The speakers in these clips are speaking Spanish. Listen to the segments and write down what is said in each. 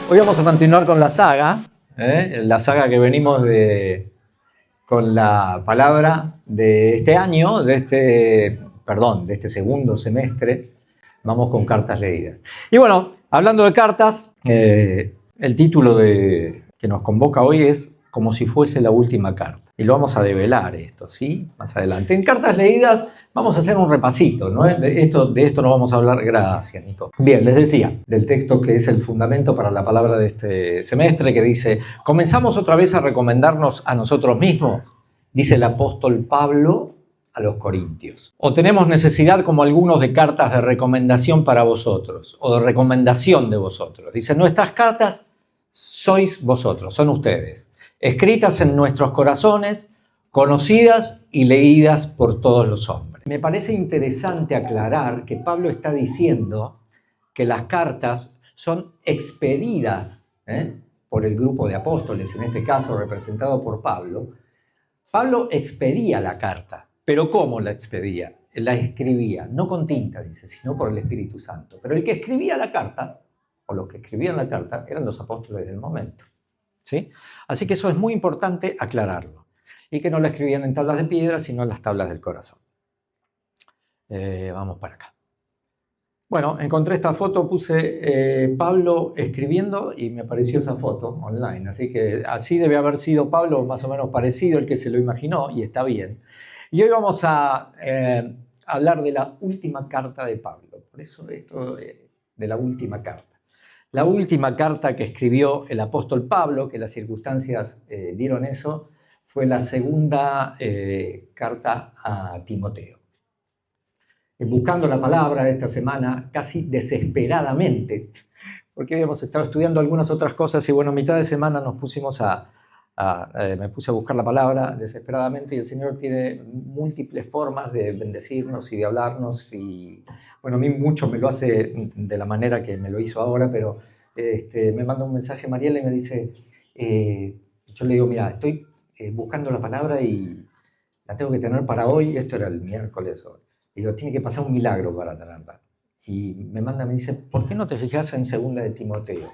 Hoy vamos a continuar con la saga que venimos con la palabra de este año, de este segundo semestre. Vamos con cartas leídas. Y bueno, hablando de cartas, el título que nos convoca hoy es Como si fuese la última carta. Y lo vamos a develar esto, ¿sí? Más adelante. En cartas leídas vamos a hacer un repasito, ¿no? De esto no vamos a hablar. Gracias, Nico. Bien, les decía, del texto que es el fundamento para la palabra de este semestre, que dice: comenzamos otra vez a recomendarnos a nosotros mismos, dice el apóstol Pablo a los Corintios. O tenemos necesidad, como algunos, de cartas de recomendación para vosotros, o de recomendación de vosotros. Dice: nuestras cartas sois vosotros, son ustedes, escritas en nuestros corazones, conocidas y leídas por todos los hombres. Me parece interesante aclarar que Pablo está diciendo que las cartas son expedidas por el grupo de apóstoles, en este caso representado por Pablo. Pablo expedía la carta, pero ¿cómo la expedía? La escribía, no con tinta, dice, sino por el Espíritu Santo. Pero el que escribía la carta, o los que escribían la carta, eran los apóstoles del momento, ¿sí? Así que eso es muy importante aclararlo. Y que no la escribían en tablas de piedra, sino en las tablas del corazón. Vamos para acá. Bueno, encontré esta foto, puse Pablo escribiendo y me apareció esa foto online. Así que así debe haber sido Pablo, más o menos parecido, el que se lo imaginó, y está bien. Y hoy vamos a hablar de la última carta de Pablo. Por eso esto de la última carta. La última carta que escribió el apóstol Pablo, que las circunstancias dieron eso, fue la segunda carta a Timoteo. Buscando la palabra esta semana, casi desesperadamente, porque habíamos estado estudiando algunas otras cosas y bueno, a mitad de semana nos pusimos me puse a buscar la palabra desesperadamente, y el Señor tiene múltiples formas de bendecirnos y de hablarnos, y bueno, a mí mucho me lo hace de la manera que me lo hizo ahora, pero me manda un mensaje Mariela y me dice, yo le digo, mira, estoy buscando la palabra y la tengo que tener para hoy. Esto era el miércoles hoy. Y digo, tiene que pasar un milagro para tenerla. Y me dice, ¿por qué no te fijas en 2 de Timoteo?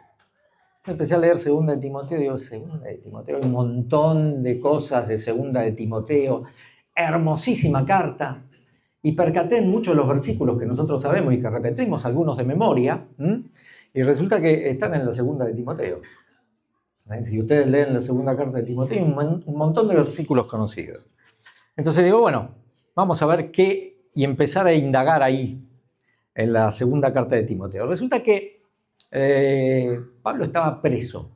Empecé a leer 2 de Timoteo, digo, 2 de Timoteo, un montón de cosas de 2 de Timoteo, hermosísima carta, y percaté en muchos de los versículos que nosotros sabemos y que repetimos algunos de memoria, y resulta que están en la 2 de Timoteo. Si ustedes leen la 2 carta de Timoteo, un montón de versículos conocidos. Entonces digo, bueno, vamos a ver qué, y empezar a indagar ahí, en la 2 carta de Timoteo. Resulta que Pablo estaba preso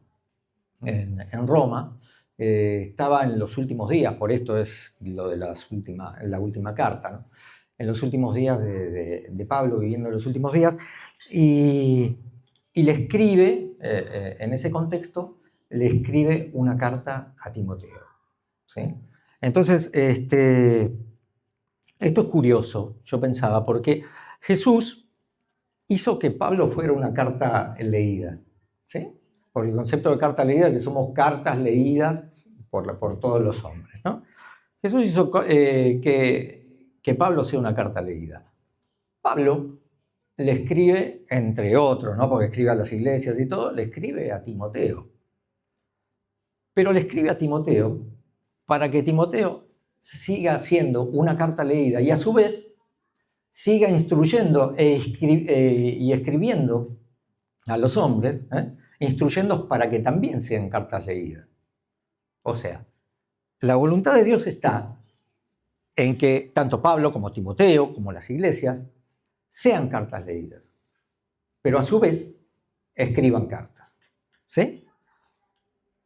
en Roma, estaba en los últimos días, por esto es lo de la última carta, ¿no? En los últimos días de Pablo, viviendo en los últimos días, y le escribe, en ese contexto, le escribe una carta a Timoteo, ¿sí? Entonces, esto es curioso, yo pensaba, porque Jesús hizo que Pablo fuera una carta leída, ¿sí? Por el concepto de carta leída, que somos cartas leídas por todos los hombres, ¿no? Jesús hizo que Pablo sea una carta leída. Pablo le escribe, entre otros, ¿no? Porque escribe a las iglesias y todo, le escribe a Timoteo. Pero le escribe a Timoteo para que Timoteo siga siendo una carta leída y a su vez siga instruyendo y escribiendo a los hombres, instruyendo para que también sean cartas leídas. O sea, la voluntad de Dios está en que tanto Pablo como Timoteo, como las iglesias, sean cartas leídas, pero a su vez escriban cartas. ¿Sí?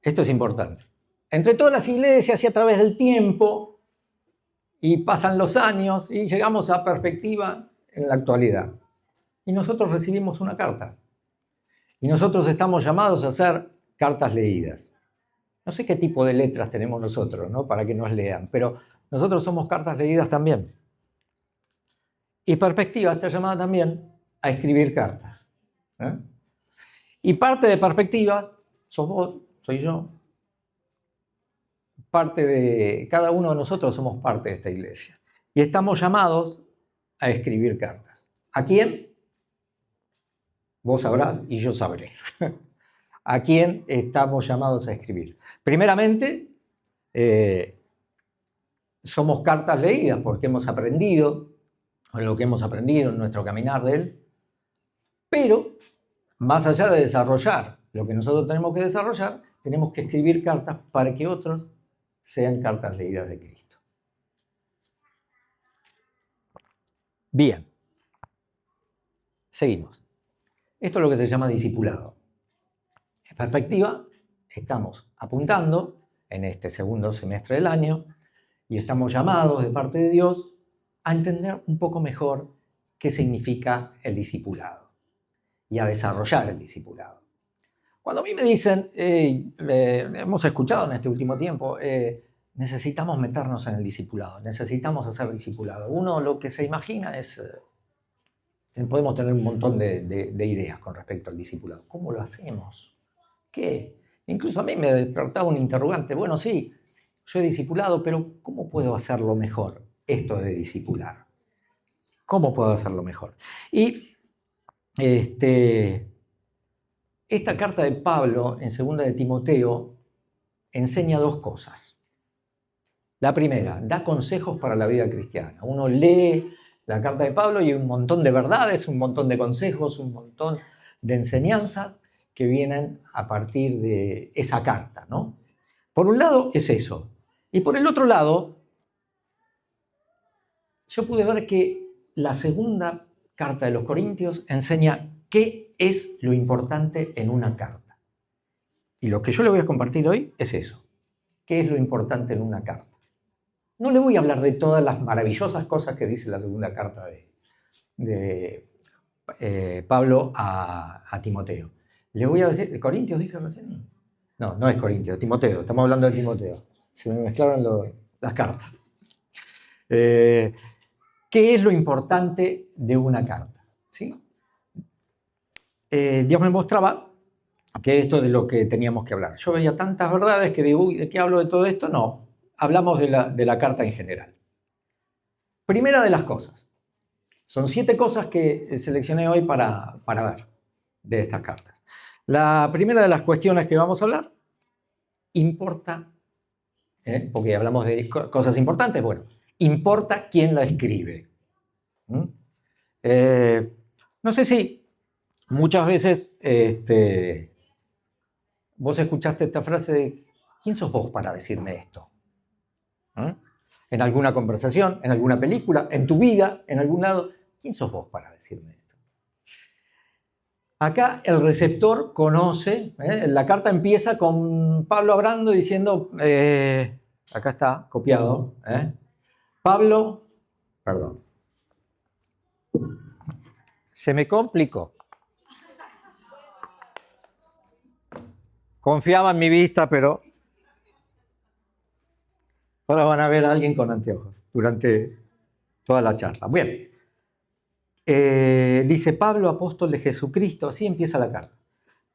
Esto es importante. Entre todas las iglesias y a través del tiempo, y pasan los años y llegamos a perspectiva en la actualidad. Y nosotros recibimos una carta. Y nosotros estamos llamados a hacer cartas leídas. No sé qué tipo de letras tenemos nosotros, ¿no? Para que nos lean, pero nosotros somos cartas leídas también. Y perspectiva está llamada también a escribir cartas. Y parte de perspectiva sos vos, soy yo. Parte de cada uno de nosotros somos parte de esta iglesia. Y estamos llamados a escribir cartas. ¿A quién? Vos sabrás y yo sabré. a quién estamos llamados a escribir. Primeramente, somos cartas leídas porque hemos aprendido, en lo que hemos aprendido en nuestro caminar de él, pero más allá de desarrollar lo que nosotros tenemos que desarrollar, tenemos que escribir cartas para que otros sean cartas leídas de Cristo. Bien, seguimos. Esto es lo que se llama discipulado. En perspectiva, estamos apuntando en este segundo semestre del año y estamos llamados de parte de Dios a entender un poco mejor qué significa el discipulado y a desarrollar el discipulado. Cuando a mí me dicen, hemos escuchado en este último tiempo, necesitamos meternos en el discipulado, necesitamos hacer discipulado. Uno lo que se imagina es, podemos tener un montón de ideas con respecto al discipulado. ¿Cómo lo hacemos? ¿Qué? Incluso a mí me despertaba un interrogante. Bueno, sí, yo he discipulado, pero ¿cómo puedo hacerlo mejor esto de discipular? ¿Cómo puedo hacerlo mejor? Y esta carta de Pablo en 2 de Timoteo enseña dos cosas. La primera, da consejos para la vida cristiana. Uno lee la carta de Pablo y hay un montón de verdades, un montón de consejos, un montón de enseñanzas que vienen a partir de esa carta, ¿no? Por un lado es eso. Y por el otro lado, yo pude ver que la segunda carta de los Corintios enseña qué es lo importante en una carta. Y lo que yo le voy a compartir hoy es eso. ¿Qué es lo importante en una carta? No le voy a hablar de todas las maravillosas cosas que dice la segunda carta de Pablo a Timoteo. Le voy a decir, ¿Corintios dije recién? No, no es Corintios, Timoteo, estamos hablando de Timoteo. Se me mezclaron las cartas. ¿Qué es lo importante de una carta? ¿Sí? Dios me mostraba que esto es de lo que teníamos que hablar. Yo veía tantas verdades que digo, uy, ¿de qué hablo de todo esto? No, hablamos de la carta en general. Primera de las cosas. Son 7 cosas que seleccioné hoy para ver de estas cartas. La primera de las cuestiones que vamos a hablar, importa, porque hablamos de cosas importantes, bueno, importa quién la escribe. No sé si muchas veces vos escuchaste esta frase de ¿quién sos vos para decirme esto? En alguna conversación, en alguna película, en tu vida, en algún lado. ¿Quién sos vos para decirme esto? Acá el receptor conoce, la carta empieza con Pablo hablando diciendo, acá está copiado, Pablo, perdón, se me complicó. Confiaba en mi vista, pero ahora van a ver a alguien con anteojos durante toda la charla. Bien. Dice Pablo, apóstol de Jesucristo, así empieza la carta.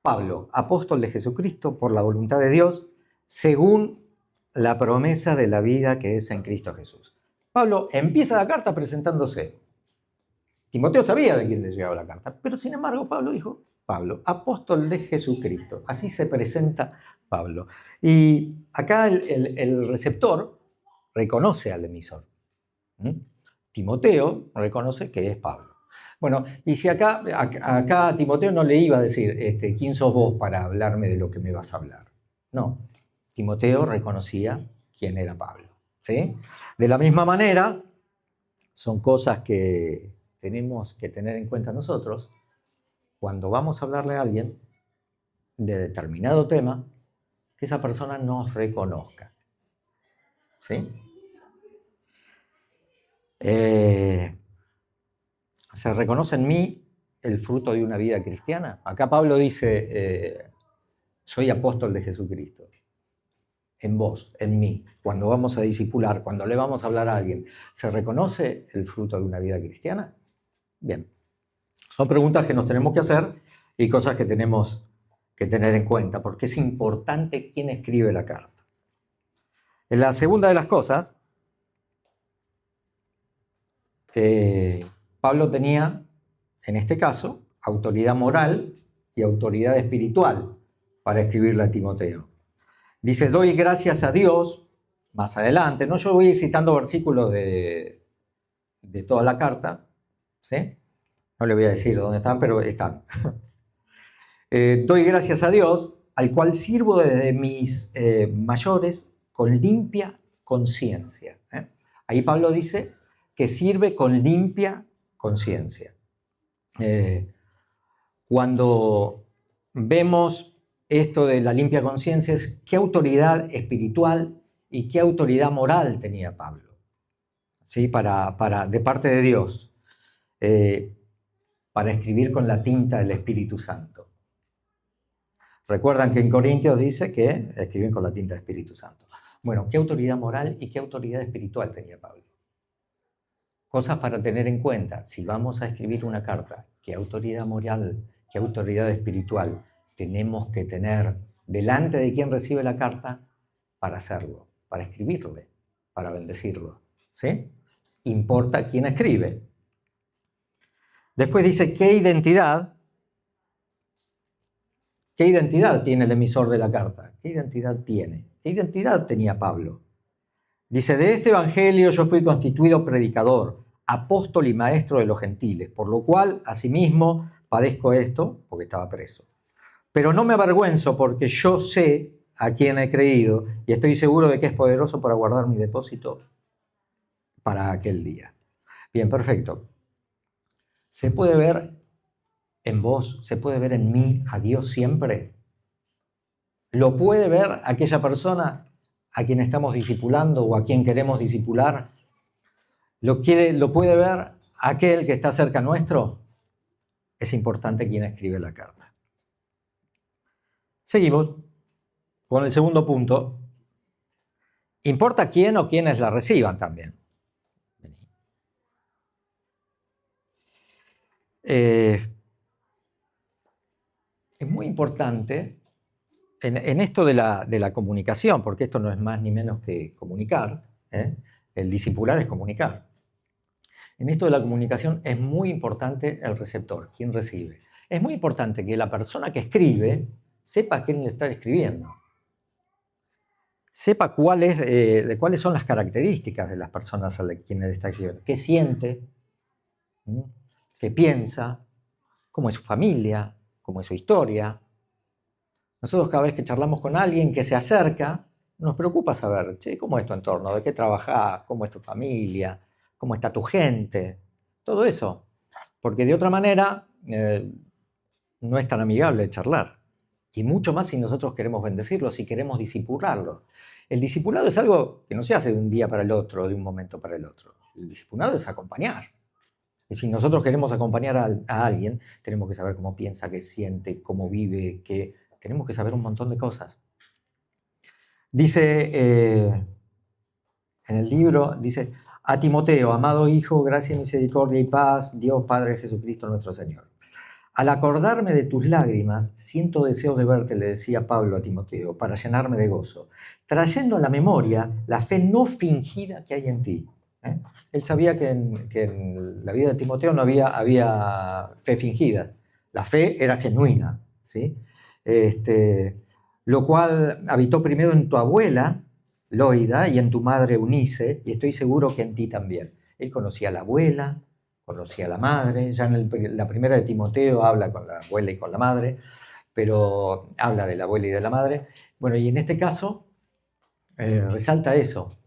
Pablo, apóstol de Jesucristo por la voluntad de Dios, según la promesa de la vida que es en Cristo Jesús. Pablo empieza la carta presentándose. Timoteo sabía de quién le llegaba la carta, pero sin embargo Pablo dijo, Pablo, apóstol de Jesucristo. Así se presenta Pablo. Y acá el receptor reconoce al emisor. Timoteo reconoce que es Pablo. Bueno, y si acá a Timoteo no le iba a decir, ¿quién sos vos para hablarme de lo que me vas a hablar? No, Timoteo reconocía quién era Pablo. ¿Sí? De la misma manera, son cosas que tenemos que tener en cuenta nosotros cuando vamos a hablarle a alguien de determinado tema, que esa persona nos reconozca. ¿Sí? ¿Se reconoce en mí el fruto de una vida cristiana? Acá Pablo dice, soy apóstol de Jesucristo. En vos, en mí, cuando vamos a discipular, cuando le vamos a hablar a alguien, ¿se reconoce el fruto de una vida cristiana? Bien, son preguntas que nos tenemos que hacer y cosas que tenemos que tener en cuenta, porque es importante quién escribe la carta. En la segunda de las cosas, Pablo tenía, en este caso, autoridad moral y autoridad espiritual para escribirle a Timoteo. Dice, doy gracias a Dios, más adelante, ¿no? Yo voy a ir citando versículos de toda la carta, ¿sí? No le voy a decir dónde están, pero están. Doy gracias a Dios, al cual sirvo desde mis mayores con limpia conciencia. Ahí Pablo dice que sirve con limpia conciencia. Cuando vemos esto de la limpia conciencia, es qué autoridad espiritual y qué autoridad moral tenía Pablo, ¿sí? De parte de Dios, para escribir con la tinta del Espíritu Santo. Recuerdan que en Corintios dice que escriben con la tinta del Espíritu Santo. Bueno, ¿qué autoridad moral y qué autoridad espiritual tenía Pablo? Cosas para tener en cuenta. Si vamos a escribir una carta, ¿qué autoridad moral, qué autoridad espiritual tenemos que tener delante de quien recibe la carta para hacerlo, para escribirle, para bendecirlo? ¿Sí? Importa quién escribe. Después dice, ¿qué identidad tiene el emisor de la carta? ¿Qué identidad tiene? ¿Qué identidad tenía Pablo? Dice, de este evangelio yo fui constituido predicador, apóstol y maestro de los gentiles, por lo cual, asimismo, padezco esto, porque estaba preso. Pero no me avergüenzo porque yo sé a quién he creído y estoy seguro de que es poderoso para guardar mi depósito para aquel día. Bien, perfecto. ¿Se puede ver en vos, se puede ver en mí a Dios siempre? ¿Lo puede ver aquella persona a quien estamos discipulando o a quien queremos discipular? ¿Lo puede ver aquel que está cerca nuestro? Es importante quién escribe la carta. Seguimos con el segundo punto. Importa quién o quiénes la reciban también. Es muy importante en esto de la comunicación, porque esto no es más ni menos que comunicar, ¿eh? El discipular es comunicar. En esto de la comunicación es muy importante el receptor, quien recibe. Es muy importante que la persona que escribe sepa a quién le está escribiendo. Sepa cuáles son las características de las personas a quienes le está escribiendo. ¿Qué siente? ¿Qué piensa? ¿Cómo es su familia? ¿Cómo es su historia? Nosotros cada vez que charlamos con alguien que se acerca, nos preocupa saber, che, ¿cómo es tu entorno? ¿De qué trabajás? ¿Cómo es tu familia? ¿Cómo está tu gente? Todo eso. Porque de otra manera no es tan amigable charlar. Y mucho más si nosotros queremos bendecirlo, si queremos discipularlo. El discipulado es algo que no se hace de un día para el otro, de un momento para el otro. El discipulado es acompañar. Y si nosotros queremos acompañar a alguien, tenemos que saber cómo piensa, qué siente, cómo vive, tenemos que saber un montón de cosas. Dice en el libro, dice, a Timoteo, amado hijo, gracia, misericordia y paz, Dios Padre Jesucristo nuestro Señor. Al acordarme de tus lágrimas, siento deseo de verte, le decía Pablo a Timoteo, para llenarme de gozo, trayendo a la memoria la fe no fingida que hay en ti. Él sabía que en la vida de Timoteo no había fe fingida. La fe era genuina, ¿sí? Lo cual habitó primero en tu abuela, Loida, y en tu madre Eunice, y estoy seguro que en ti también. Él conocía a la abuela, conocía a la madre, ya en la primera de Timoteo habla con la abuela y con la madre, pero habla de la abuela y de la madre. Bueno, y en este caso resalta eso.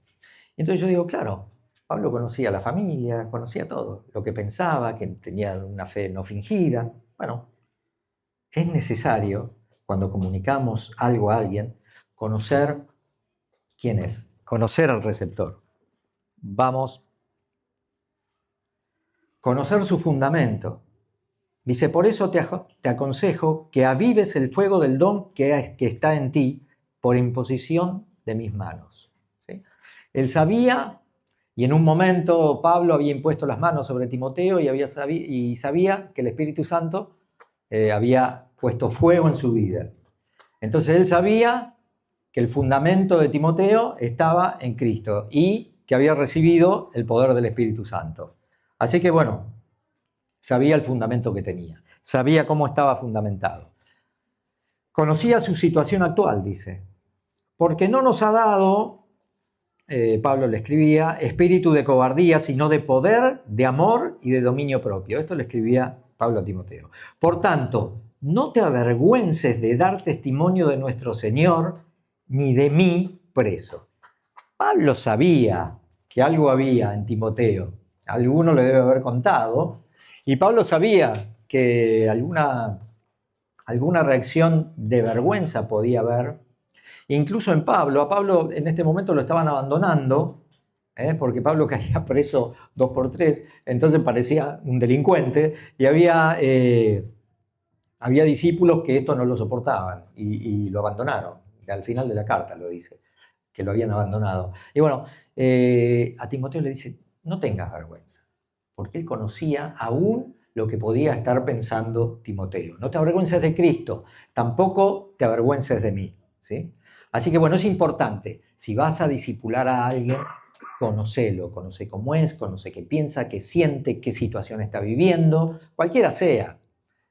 Entonces yo digo, claro, Pablo conocía a la familia, conocía todo, lo que pensaba, que tenía una fe no fingida. Bueno, es necesario, cuando comunicamos algo a alguien, conocer quién es, conocer al receptor. Vamos, conocer su fundamento. Dice, por eso te aconsejo que avives el fuego del don que está en ti por imposición de mis manos. ¿Sí? Él sabía, y en un momento Pablo había impuesto las manos sobre Timoteo y sabía que el Espíritu Santo había puesto fuego en su vida. Entonces él sabía que el fundamento de Timoteo estaba en Cristo y que había recibido el poder del Espíritu Santo. Así que bueno, sabía el fundamento que tenía, sabía cómo estaba fundamentado. Conocía su situación actual, dice, porque no nos ha dado, Pablo le escribía, espíritu de cobardía, sino de poder, de amor y de dominio propio. Esto le escribía Pablo a Timoteo. Por tanto, no te avergüences de dar testimonio de nuestro Señor, ni de mí preso. Pablo sabía que algo había en Timoteo, alguno le debe haber contado, y Pablo sabía que alguna reacción de vergüenza podía haber. Incluso en Pablo, a Pablo en este momento lo estaban abandonando, porque Pablo caía preso 2 por 3, entonces parecía un delincuente, y había discípulos que esto no lo soportaban y lo abandonaron. Al final de la carta lo dice, que lo habían abandonado. Y bueno, a Timoteo le dice, no tengas vergüenza, porque él conocía aún lo que podía estar pensando Timoteo. No te avergüences de Cristo, tampoco te avergüences de mí, ¿sí? Así que bueno, es importante, si vas a discipular a alguien, conocelo, conoce cómo es, conoce qué piensa, qué siente, qué situación está viviendo, cualquiera sea.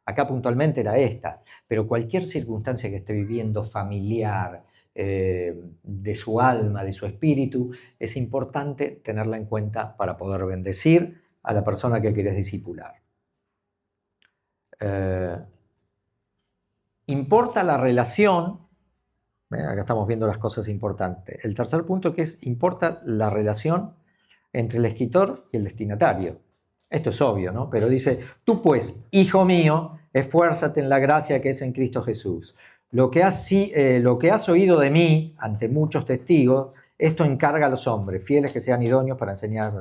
Acá puntualmente era esta, pero cualquier circunstancia que esté viviendo, familiar, de su alma, de su espíritu, es importante tenerla en cuenta para poder bendecir a la persona que quieres discipular. Importa la relación, acá estamos viendo las cosas importantes. El tercer punto que es, importa la relación entre el escritor y el destinatario. Esto es obvio, ¿no? Pero dice, tú pues, hijo mío, esfuérzate en la gracia que es en Cristo Jesús. Lo que has oído de mí ante muchos testigos, esto encarga a los hombres, fieles que sean idóneos para enseñar.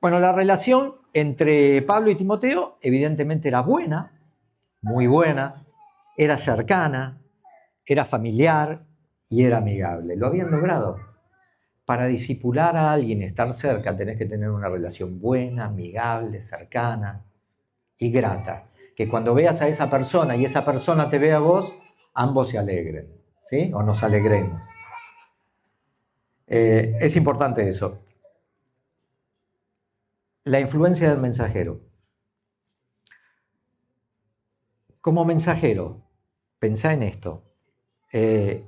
Bueno, la relación entre Pablo y Timoteo evidentemente era buena, muy buena, era cercana, era familiar y era amigable. Lo habían logrado. Para discipular a alguien y estar cerca tenés que tener una relación buena, amigable, cercana y grata. Que cuando veas a esa persona y esa persona te vea a vos, ambos se alegren, ¿sí? O nos alegremos. Es importante eso. La influencia del mensajero. Como mensajero, pensá en esto. ¿Qué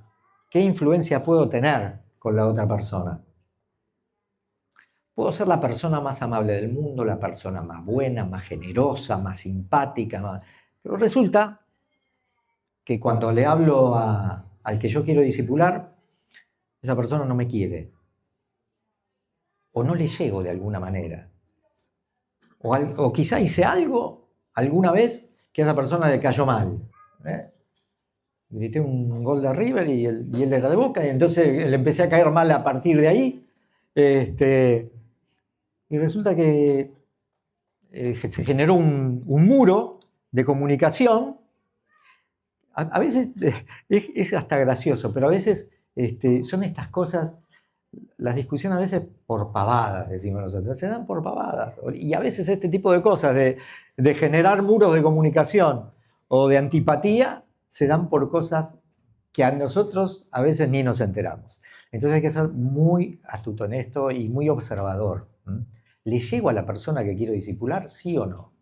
influencia puedo tener con la otra persona? Puedo ser la persona más amable del mundo, la persona más buena, más generosa, más simpática, pero resulta que cuando le hablo al que yo quiero discipular, esa persona no me quiere, o no le llego de alguna manera, o quizá hice algo alguna vez que a esa persona le cayó mal. Grité un gol de River y él era de Boca, y entonces le empecé a caer mal a partir de ahí. Y resulta que se generó un muro de comunicación. A veces es hasta gracioso, pero a veces son estas cosas, las discusiones a veces por pavadas, decimos nosotros, se dan por pavadas. Y a veces este tipo de cosas, de generar muros de comunicación o de antipatía, se dan por cosas que a nosotros a veces ni nos enteramos. Entonces hay que ser muy astuto en esto y muy observador. ¿Le llego a la persona que quiero discipular, sí o no?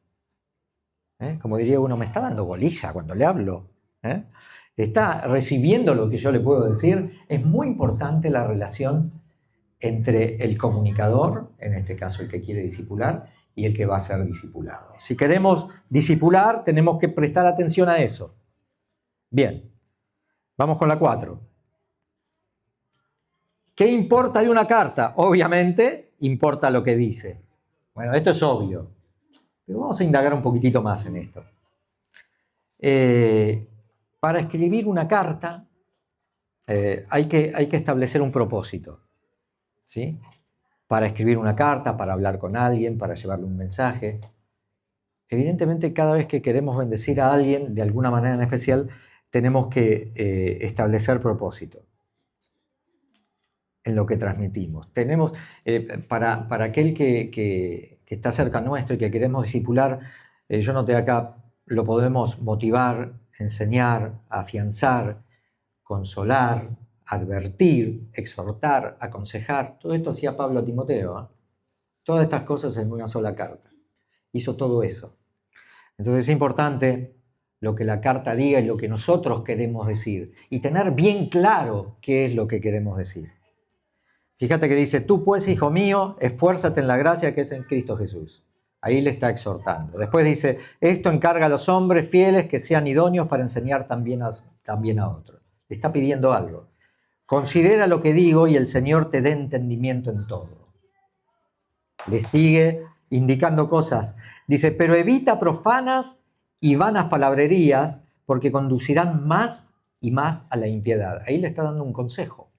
Como diría uno, ¿me está dando bolilla cuando le hablo? ¿Está recibiendo lo que yo le puedo decir? Es muy importante la relación entre el comunicador, en este caso el que quiere discipular, y el que va a ser discipulado. Si queremos discipular, tenemos que prestar atención a eso. Bien, vamos con la 4. ¿Qué importa de una carta? Obviamente, importa lo que dice. Bueno, esto es obvio, pero vamos a indagar un poquitito más en esto. Para escribir una carta hay que establecer un propósito, ¿sí? Para escribir una carta, para hablar con alguien, para llevarle un mensaje. Evidentemente, cada vez que queremos bendecir a alguien de alguna manera en especial, tenemos que establecer propósito en lo que transmitimos. Tenemos, para aquel que está cerca nuestro y que queremos discipular, yo noté acá, lo podemos motivar, enseñar, afianzar, consolar, advertir, exhortar, aconsejar. Todo esto hacía Pablo a Timoteo, ¿eh? Todas estas cosas en una sola carta. Hizo todo eso. Entonces es importante lo que la carta diga y lo que nosotros queremos decir, y tener bien claro qué es lo que queremos decir. Fíjate que dice, tú pues, hijo mío, esfuérzate en la gracia que es en Cristo Jesús. Ahí le está exhortando. Después dice, esto encarga a los hombres fieles que sean idóneos para enseñar también a otros. Le está pidiendo algo. Considera lo que digo y el Señor te dé entendimiento en todo. Le sigue indicando cosas. Dice, pero evita profanas y vanas palabrerías porque conducirán más y más a la impiedad. Ahí le está dando un consejo.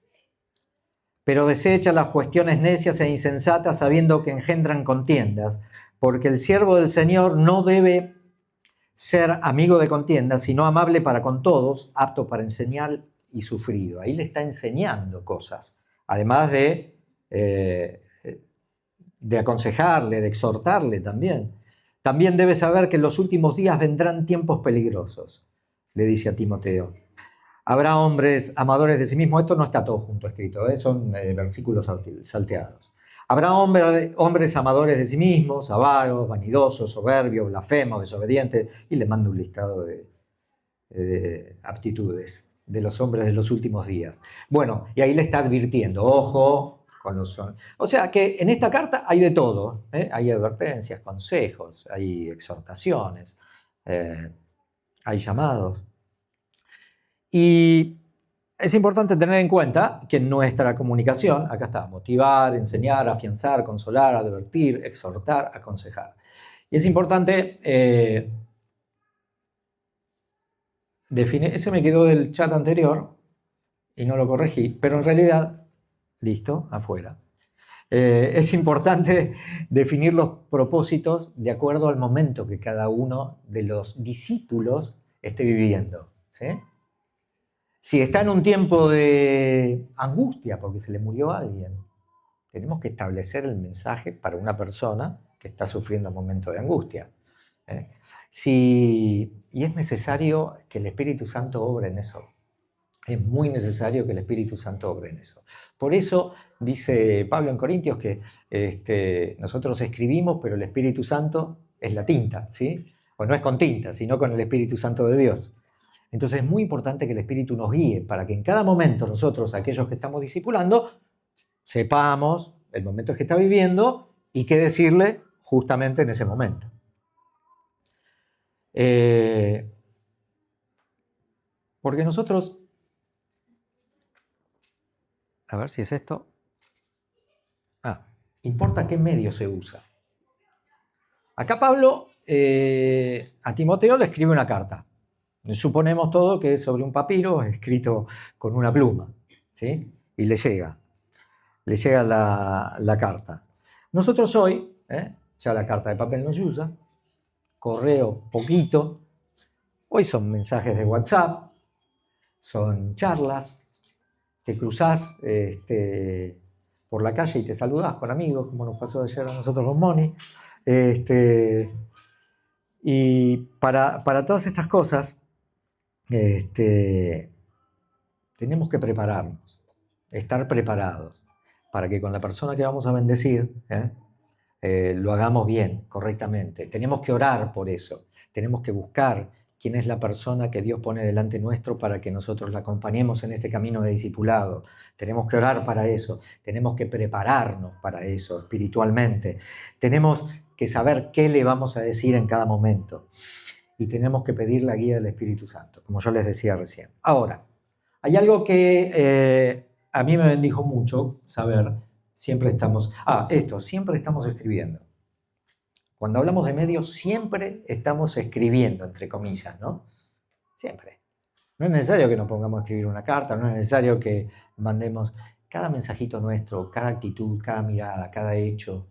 Pero desecha las cuestiones necias e insensatas sabiendo que engendran contiendas, porque el siervo del Señor no debe ser amigo de contiendas, sino amable para con todos, apto para enseñar y sufrido. Ahí le está enseñando cosas, además de aconsejarle, de exhortarle también. También debe saber que en los últimos días vendrán tiempos peligrosos, le dice a Timoteo. Habrá hombres amadores de sí mismos, esto no está todo junto escrito, son versículos salteados. Habrá hombres amadores de sí mismos, avaros, vanidosos, soberbios, blasfemos, desobedientes, y le mando un listado de aptitudes de los hombres de los últimos días. Bueno, y ahí le está advirtiendo, ojo con los son. O sea que en esta carta hay de todo, hay advertencias, consejos, hay exhortaciones, hay llamados. Y es importante tener en cuenta que en nuestra comunicación, acá está, motivar, enseñar, afianzar, consolar, advertir, exhortar, aconsejar. Y es importante definir, ese me quedó del chat anterior y no lo corregí, pero en realidad, listo, afuera. Es importante definir los propósitos de acuerdo al momento que cada uno de los discípulos esté viviendo, ¿sí? Si está en un tiempo de angustia porque se le murió alguien, tenemos que establecer el mensaje para una persona que está sufriendo un momento de angustia. Y es necesario que el Espíritu Santo obre en eso. Es muy necesario que el Espíritu Santo obre en eso. Por eso dice Pablo en Corintios que nosotros escribimos, pero el Espíritu Santo es la tinta, ¿sí? O no es con tinta, sino con el Espíritu Santo de Dios. Entonces es muy importante que el Espíritu nos guíe para que en cada momento nosotros, aquellos que estamos discipulando, sepamos el momento que está viviendo y qué decirle justamente en ese momento. Porque nosotros, a ver si es esto, importa qué medio se usa. Acá Pablo a Timoteo le escribe una carta. Suponemos todo que es sobre un papiro escrito con una pluma, ¿sí? Y le llega la carta. Nosotros hoy, ya la carta de papel no se usa, correo poquito, hoy son mensajes de WhatsApp, son charlas, te cruzás por la calle y te saludás con amigos, como nos pasó ayer a nosotros los Moni. Y para todas estas cosas, tenemos que prepararnos, estar preparados para que con la persona que vamos a bendecir lo hagamos bien, correctamente. Tenemos que orar por eso, tenemos que buscar quién es la persona que Dios pone delante nuestro para que nosotros la acompañemos en este camino de discipulado. Tenemos que orar para eso, tenemos que prepararnos para eso espiritualmente, tenemos que saber qué le vamos a decir en cada momento. Y tenemos que pedir la guía del Espíritu Santo, como yo les decía recién. Ahora, hay algo que a mí me bendijo mucho saber, siempre estamos escribiendo. Cuando hablamos de medios, siempre estamos escribiendo, entre comillas, ¿no? Siempre. No es necesario que nos pongamos a escribir una carta, no es necesario que mandemos cada mensajito nuestro, cada actitud, cada mirada, cada hecho.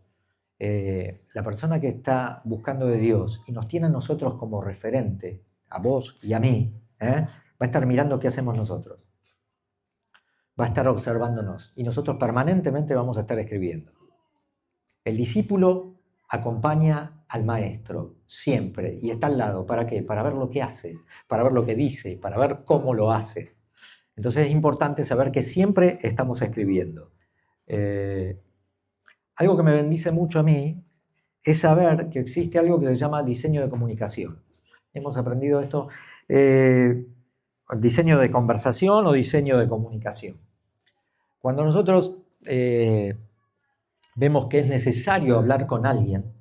La persona que está buscando de Dios y nos tiene a nosotros como referente, a vos y a mí, va a estar mirando qué hacemos nosotros. Va a estar observándonos y nosotros permanentemente vamos a estar escribiendo. El discípulo acompaña al maestro siempre y está al lado. ¿Para qué? Para ver lo que hace, para ver lo que dice, para ver cómo lo hace. Entonces es importante saber que siempre estamos escribiendo. Algo que me bendice mucho a mí es saber que existe algo que se llama diseño de comunicación. hemos aprendido esto, diseño de conversación o diseño de comunicación. Cuando nosotros vemos que es necesario hablar con alguien,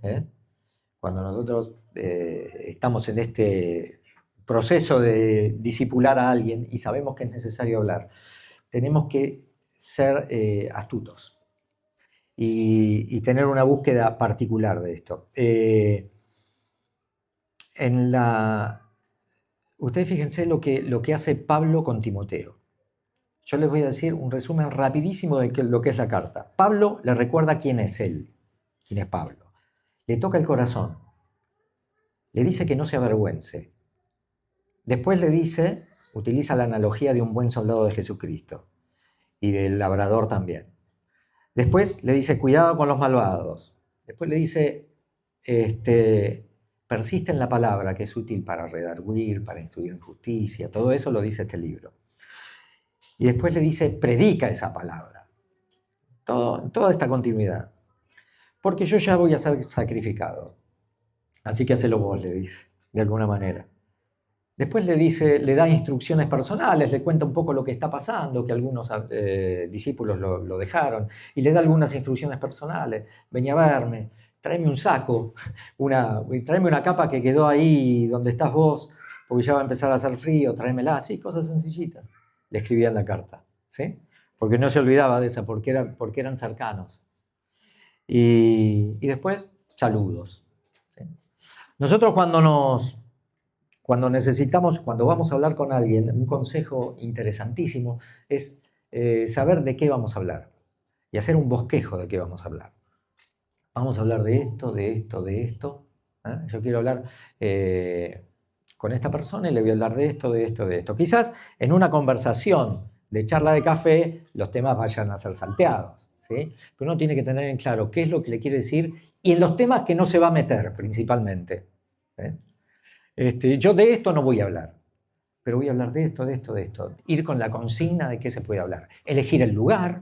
cuando nosotros estamos en este proceso de discipular a alguien y sabemos que es necesario hablar, tenemos que ser astutos y tener una búsqueda particular de esto. Ustedes fíjense lo que hace Pablo con Timoteo. Yo les voy a decir un resumen rapidísimo de lo que es la carta. Pablo le recuerda quién es él, quién es Pablo. Le toca el corazón. Le dice que no se avergüence. Después le dice, utiliza la analogía de un buen soldado de Jesucristo y del labrador también. Después le dice, cuidado con los malvados. Después le dice, persiste en la palabra, que es útil para redarguir, para instruir en justicia. Todo eso lo dice este libro. Y después le dice, predica esa palabra. Toda esta continuidad. Porque yo ya voy a ser sacrificado. Así que hacelo vos, le dice, de alguna manera. Después le da instrucciones personales, le cuenta un poco lo que está pasando, que algunos discípulos lo dejaron, y le da algunas instrucciones personales. Vení a verme, tráeme un saco, tráeme una capa que quedó ahí donde estás vos, porque ya va a empezar a hacer frío, tráemela, así, cosas sencillitas. Le escribía en la carta, ¿sí? Porque no se olvidaba de esa, porque eran cercanos. Y después, saludos. ¿Sí? Nosotros cuando necesitamos, cuando vamos a hablar con alguien, un consejo interesantísimo es saber de qué vamos a hablar y hacer un bosquejo de qué vamos a hablar. Vamos a hablar de esto, de esto, de esto. Yo quiero hablar con esta persona y le voy a hablar de esto, de esto, de esto. Quizás en una conversación de charla de café los temas vayan a ser salteados, ¿sí? Pero uno tiene que tener en claro qué es lo que le quiere decir y en los temas que no se va a meter principalmente. Yo de esto no voy a hablar, pero voy a hablar de esto, de esto, de esto. Ir con la consigna de qué se puede hablar. Elegir el lugar.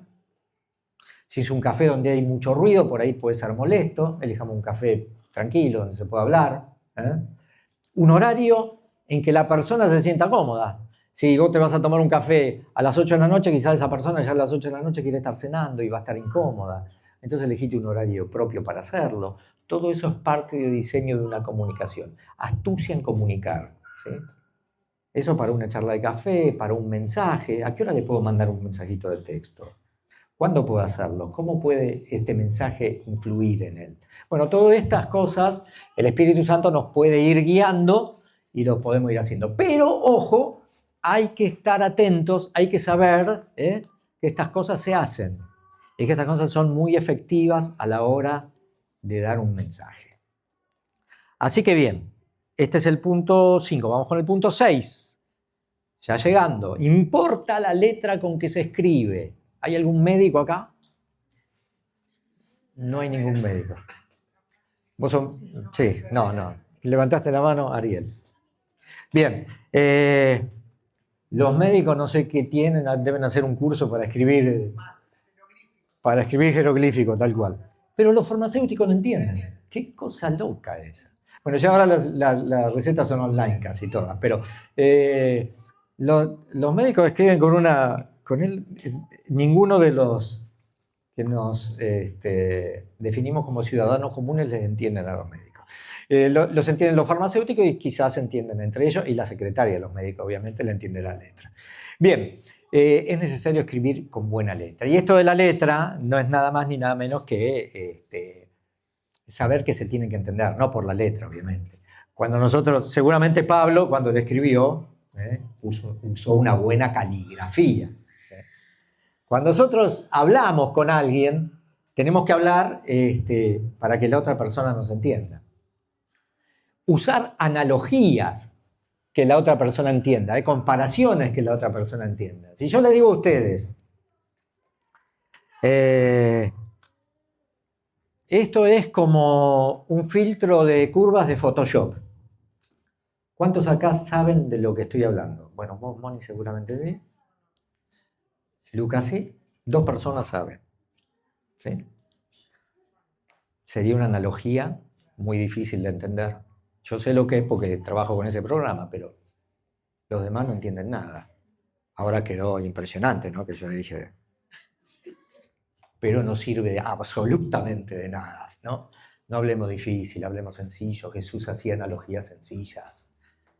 Si es un café donde hay mucho ruido, por ahí puede ser molesto. Elijamos un café tranquilo, donde se pueda hablar. Un horario en que la persona se sienta cómoda. Si vos te vas a tomar un café a las 8 de la noche, quizás esa persona ya a las 8 de la noche quiere estar cenando y va a estar incómoda. Entonces elegite un horario propio para hacerlo. Todo eso es parte del diseño de una comunicación. Astucia en comunicar, ¿sí? Eso para una charla de café, para un mensaje. ¿A qué hora le puedo mandar un mensajito de texto? ¿Cuándo puedo hacerlo? ¿Cómo puede este mensaje influir en él? Bueno, todas estas cosas el Espíritu Santo nos puede ir guiando y lo podemos ir haciendo. Pero, ojo, hay que estar atentos, hay que saber que estas cosas se hacen y que estas cosas son muy efectivas a la hora de dar un mensaje. Así que bien, este es el punto 5. Vamos con el punto 6. Ya llegando. ¿Importa la letra con que se escribe? ¿Hay algún médico acá? No hay ningún médico. ¿Vos Sí, no. Levantaste la mano, Ariel. Bien. Los médicos no sé qué tienen, deben hacer un curso para escribir jeroglífico, tal cual. Pero los farmacéuticos lo entienden. Qué cosa loca esa. Bueno, ya ahora las recetas son online casi todas, pero los médicos escriben ninguno de los que nos definimos como ciudadanos comunes les entienden a los médicos. Los entienden los farmacéuticos y quizás se entienden entre ellos, y la secretaria de los médicos obviamente le entiende la letra. Bien, es necesario escribir con buena letra. Y esto de la letra no es nada más ni nada menos que saber que se tienen que entender, no por la letra, obviamente. Seguramente Pablo, cuando le escribió, usó una buena caligrafía. Cuando nosotros hablamos con alguien, tenemos que hablar para que la otra persona nos entienda. Usar analogías que la otra persona entienda, comparaciones que la otra persona entienda. Si yo le digo a ustedes, esto es como un filtro de curvas de Photoshop. ¿Cuántos acá saben de lo que estoy hablando? Bueno, vos, Moni, seguramente sí. Lucas sí. 2 personas saben. ¿Sí? Sería una analogía muy difícil de entender. Yo sé lo que es porque trabajo con ese programa, pero los demás no entienden nada. Ahora quedó impresionante, ¿no? Que yo dije, pero no sirve absolutamente de nada, ¿no? No hablemos difícil, hablemos sencillo. Jesús hacía analogías sencillas.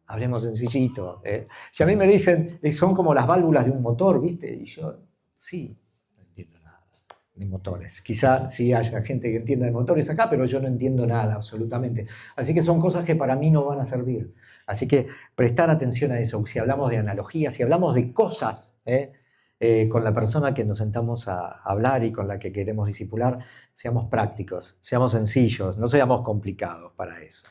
Hablemos sencillito. Si a mí me dicen, son como las válvulas de un motor, ¿viste? Y yo, sí, no entiendo nada de motores. Quizá sí haya gente que entienda de motores acá, pero yo no entiendo nada, absolutamente. Así que son cosas que para mí no van a servir. Así que prestar atención a eso. Si hablamos de analogías, si hablamos de cosas, con la persona que nos sentamos a hablar y con la que queremos discipular, seamos prácticos, seamos sencillos, no seamos complicados para eso.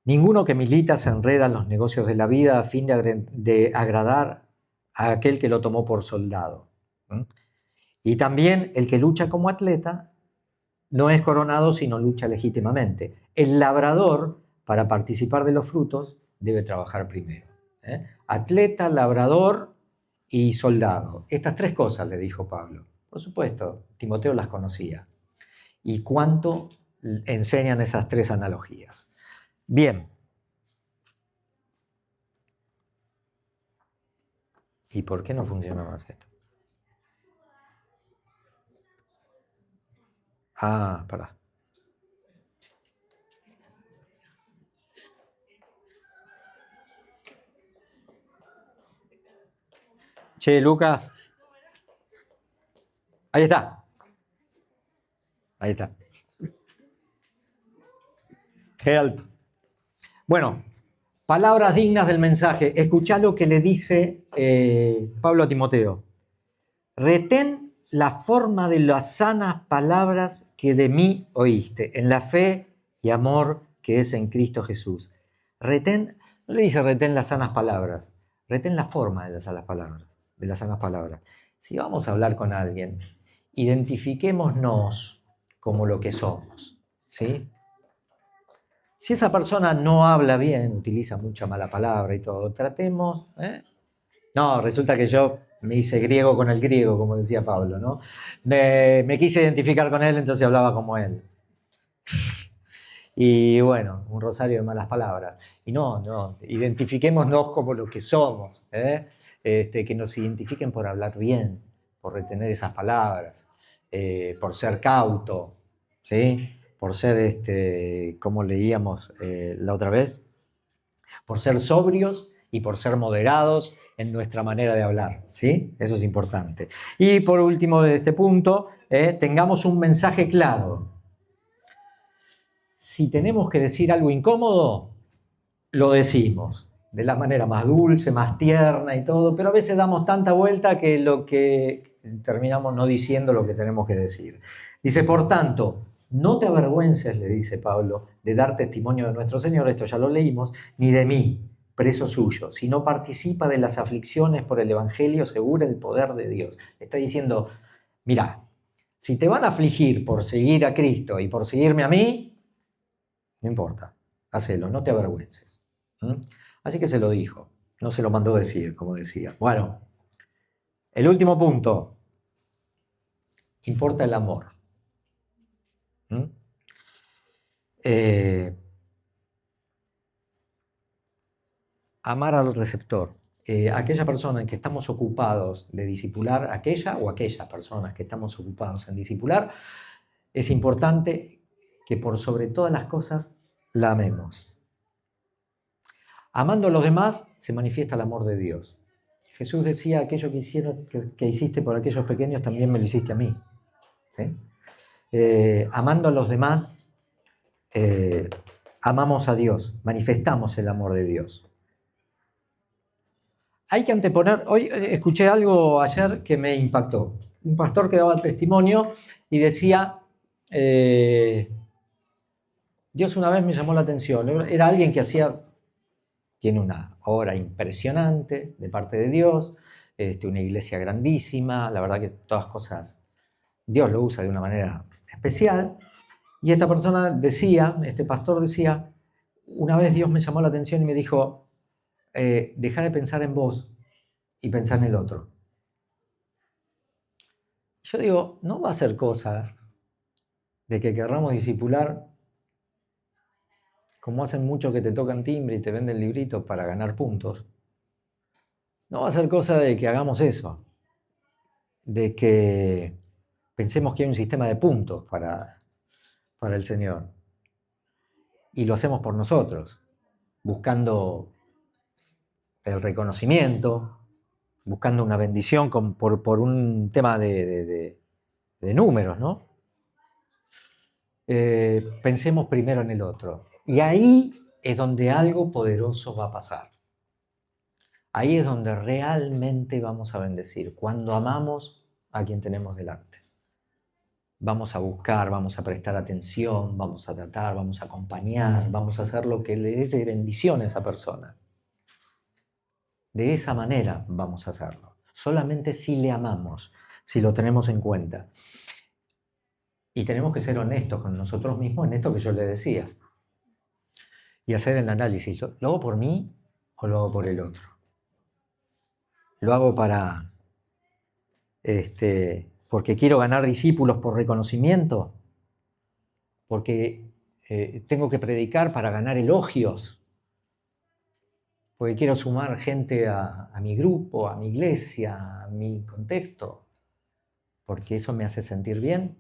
Ninguno que milita se enreda en los negocios de la vida a fin de agradar a aquel que lo tomó por soldado. Y también el que lucha como atleta no es coronado sino lucha legítimamente. El labrador, para participar de los frutos, debe trabajar primero. Atleta, labrador y soldado. Estas tres cosas le dijo Pablo. Por supuesto, Timoteo las conocía. ¿Y cuánto enseñan esas tres analogías? Bien. ¿Y por qué no funciona más esto? Ah, pará. Che, Lucas. Ahí está. Ahí está. Help. Bueno, palabras dignas del mensaje. Escuchá lo que le dice Pablo a Timoteo. Retén la forma de las sanas palabras que de mí oíste, en la fe y amor que es en Cristo Jesús. Retén, no le dice retén las sanas palabras, retén la forma de las sanas palabras. Si vamos a hablar con alguien, identifiquémonos como lo que somos, ¿sí? Si esa persona no habla bien, utiliza mucha mala palabra y todo, tratemos. No, resulta que yo me hice griego con el griego, como decía Pablo, ¿no? Me quise identificar con él, entonces hablaba como él. Y bueno, un rosario de malas palabras. Y no, identifiquémonos como lo que somos, que nos identifiquen por hablar bien, por retener esas palabras, por ser cauto, ¿sí? Por ser, como leíamos la otra vez, por ser sobrios y por ser moderados en nuestra manera de hablar, ¿sí? Eso es importante. Y por último de este punto, tengamos un mensaje claro. Si tenemos que decir algo incómodo, lo decimos de la manera más dulce, más tierna y todo, pero a veces damos tanta vuelta que terminamos no diciendo lo que tenemos que decir. Dice, por tanto, no te avergüences, le dice Pablo, de dar testimonio de nuestro Señor, esto ya lo leímos, ni de mí, preso suyo, sino participa de las aflicciones por el Evangelio, según el poder de Dios. Está diciendo, mira, si te van a afligir por seguir a Cristo y por seguirme a mí, no importa, hacelo, no te avergüences. Así que se lo dijo, no se lo mandó decir, como decía. Bueno, el último punto, importa el amor. Amar al receptor. Aquella persona en que estamos ocupados de discipular, aquella o aquellas personas que estamos ocupados en discipular, es importante que por sobre todas las cosas la amemos. Amando a los demás se manifiesta el amor de Dios. Jesús decía, aquello que hiciste por aquellos pequeños también me lo hiciste a mí. ¿Sí? Amando a los demás, amamos a Dios, manifestamos el amor de Dios. Hay que anteponer, hoy escuché algo ayer que me impactó. Un pastor que daba testimonio y decía, Dios una vez me llamó la atención, era alguien que tiene una obra impresionante de parte de Dios, una iglesia grandísima, la verdad que todas cosas, Dios lo usa de una manera especial. Y esta persona decía, este pastor decía, una vez Dios me llamó la atención y me dijo, deja de pensar en vos y pensar en el otro. Yo digo, no va a ser cosa de que querramos discipular como hacen muchos que te tocan timbre y te venden libritos para ganar puntos, no va a ser cosa de que hagamos eso, de que pensemos que hay un sistema de puntos para el Señor. Y lo hacemos por nosotros, buscando el reconocimiento, buscando una bendición por un tema de números, ¿no? Pensemos primero en el otro. Y ahí es donde algo poderoso va a pasar. Ahí es donde realmente vamos a bendecir, cuando amamos a quien tenemos delante. Vamos a buscar, vamos a prestar atención, vamos a tratar, vamos a acompañar, vamos a hacer lo que le dé de bendición a esa persona. De esa manera vamos a hacerlo. Solamente si le amamos, si lo tenemos en cuenta. Y tenemos que ser honestos con nosotros mismos en esto que yo le decía. Y hacer el análisis. ¿Lo hago por mí o lo hago por el otro? ¿Lo hago porque quiero ganar discípulos por reconocimiento? ¿Porque tengo que predicar para ganar elogios? ¿Porque quiero sumar gente a mi grupo, a mi iglesia, a mi contexto? ¿Porque eso me hace sentir bien?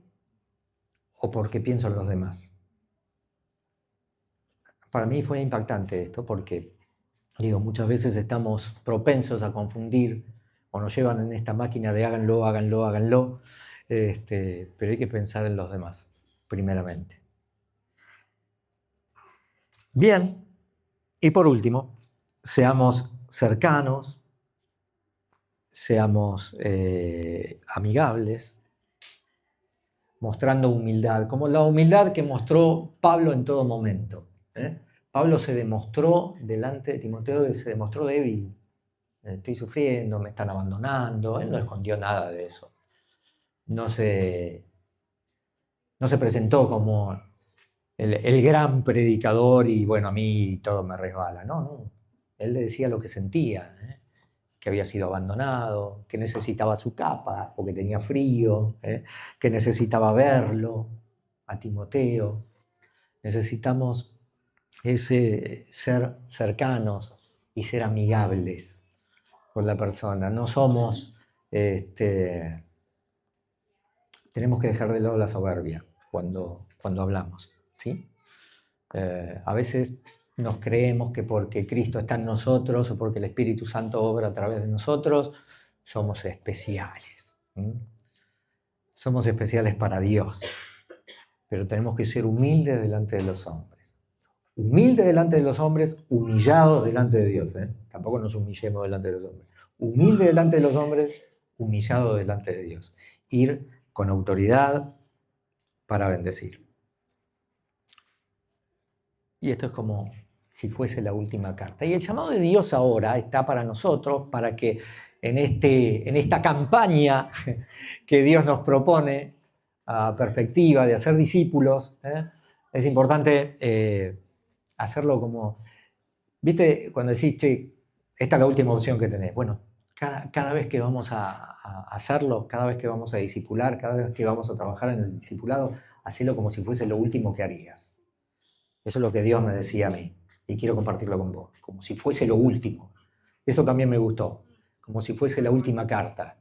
¿O porque pienso en los demás? Para mí fue impactante esto porque, muchas veces estamos propensos a confundir o nos llevan en esta máquina de háganlo, háganlo, háganlo, pero hay que pensar en los demás, primeramente. Bien, y por último, seamos cercanos, seamos amigables, mostrando humildad, como la humildad que mostró Pablo en todo momento. Pablo se demostró delante de Timoteo, se demostró débil. Estoy sufriendo, me están abandonando. Él no escondió nada de eso. No se presentó como el gran predicador y bueno, a mí todo me resbala. No. Él le decía lo que sentía, que había sido abandonado, que necesitaba su capa porque tenía frío, que necesitaba verlo a Timoteo. Necesitamos ser cercanos y ser amigables con la persona. No somos, tenemos que dejar de lado la soberbia cuando hablamos, ¿sí? A veces nos creemos que porque Cristo está en nosotros o porque el Espíritu Santo obra a través de nosotros, somos especiales. Somos especiales para Dios, pero tenemos que ser humildes delante de los hombres. Humildes delante de los hombres, humillados delante de Dios. Tampoco nos humillemos delante de los hombres. Humildes delante de los hombres, humillados delante de Dios. Ir con autoridad para bendecir. Y esto es como si fuese la última carta. Y el llamado de Dios ahora está para nosotros, para que en esta campaña que Dios nos propone, a perspectiva de hacer discípulos, es importante hacerlo como, ¿viste? Cuando decís, che, esta es la última opción que tenés. Bueno, cada vez que vamos a hacerlo, cada vez que vamos a discipular, cada vez que vamos a trabajar en el discipulado, hacelo como si fuese lo último que harías. Eso es lo que Dios me decía a mí y quiero compartirlo con vos, como si fuese lo último. Eso también me gustó, como si fuese la última carta.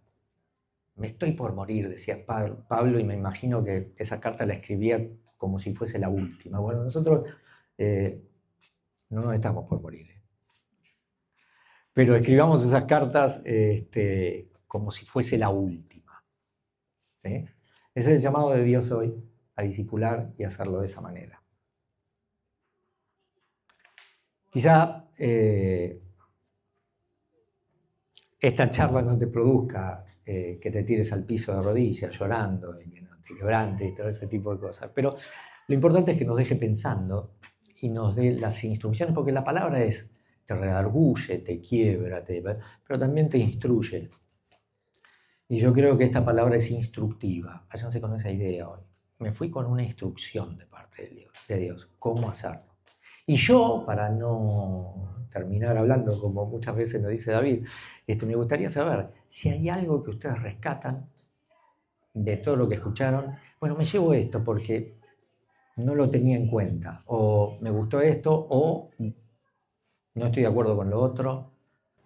Me estoy por morir, decía Pablo, y me imagino que esa carta la escribía como si fuese la última. Bueno, nosotros no nos estamos por morir. Pero escribamos esas cartas como si fuese la última. ¿Sí? Ese es el llamado de Dios hoy, a discipular y hacerlo de esa manera. Quizá esta charla no te produzca que te tires al piso de rodillas llorando y que no te quebrantes y todo ese tipo de cosas, pero lo importante es que nos deje pensando y nos dé las instrucciones, porque la palabra te redarguye, te quiebra, pero también te instruye. Y yo creo que esta palabra es instructiva. Váyanse con esa idea hoy. Me fui con una instrucción de parte de Dios, cómo hacerlo. Y yo, para no terminar hablando, como muchas veces nos dice David, me gustaría saber si hay algo que ustedes rescatan de todo lo que escucharon. Bueno, me llevo esto porque no lo tenía en cuenta, o me gustó esto, o no estoy de acuerdo con lo otro.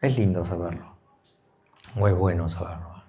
Es lindo saberlo, o es bueno saberlo.